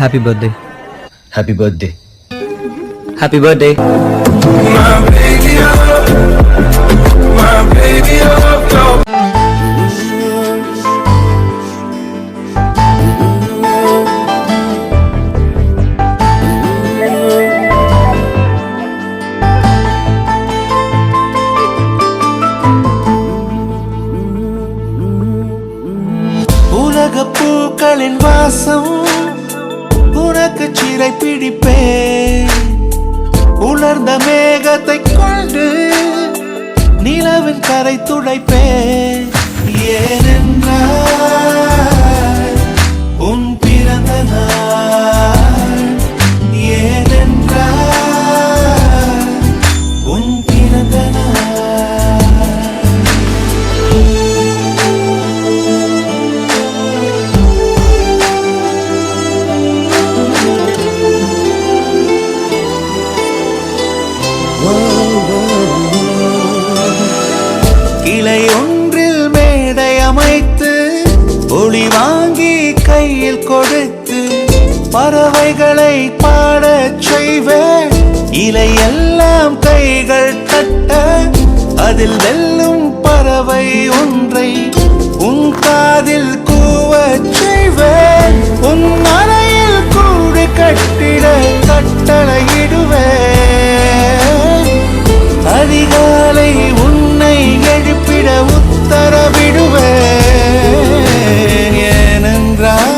Happy birthday. Happy birthday. Happy birthday. My baby, my baby, உலக பூக்களின் வாசம் உனக்கு சிறை பிடிப்பேன். உலர்ந்த மேகத்தை கொண்டு நிலவின் கரை துடைப்பேன். ஏனென்றால் உன் பிறந்த நாள், ஏனென்றால் உன் பிறந்த நாள். கிளை ஒன்றில் மேடை அமைத்து ஒளி வாங்கி கையில் கொடுத்து பறவைகளை பாடச் செய்வேன். இலையெல்லாம் கைகள் தட்ட அதில் வெல்லும் பறவை ஒன்றை உன் காதில் கூவச் செய்வேன். உன் அறையில் கூடு கட்டிட கட்டளையிடுவேன். அதிகாலை உன்னை எழுப்பிட உத்தரவிடுவேன். ஏனென்றால்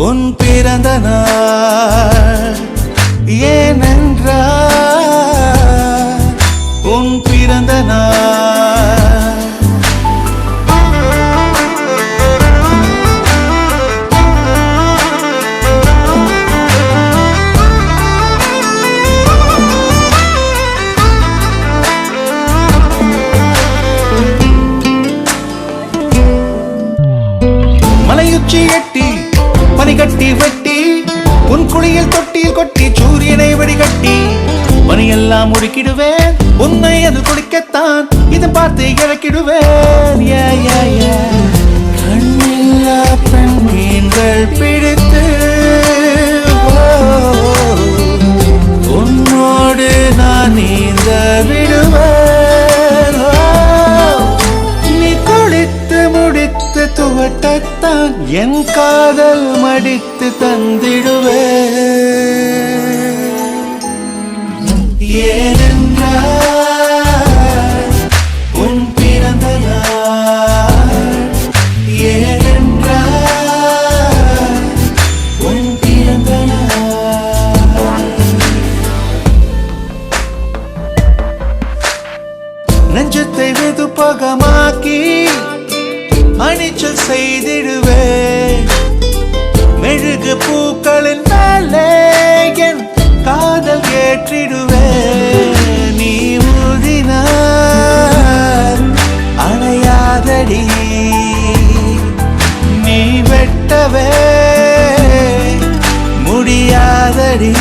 உன் பிறந்த நாள், ஏனென்றால் உன் பிறந்த நாள். மலையுச்சி எட்டி பனிகட்டி வெட்டி உன் குளியில் தொட்டியில் கொட்டி சூரியனை வடிகட்டி பனியெல்லாம் உடுக்கிடுவேன். உன்னை அது குடிக்கத்தான் இதை பார்த்து இறக்கிடுவேன். கண்ணில்லா பெண் மீன்கள் பிடித்து உன்னோடு நான் நீந்த விடுவேன். நீ குளித்து முடித்து துவட்டத்தான் என் காதல் மடித்து தந்திடுவேன். ஏனென்றால் உன் பிறந்த நாள், ஏனென்றால் உன் பிறந்த நாள். நெஞ்சத்தை வெதுப்பகமாக்கி அணிச்சல் செய்திடுவேன். மெழுகு பூக்களின் மேலே என் காதல் ஏற்றிடுவேன். நீ ஊதினார் அணையாதடி, நீ வெட்டவே முடியாதடி.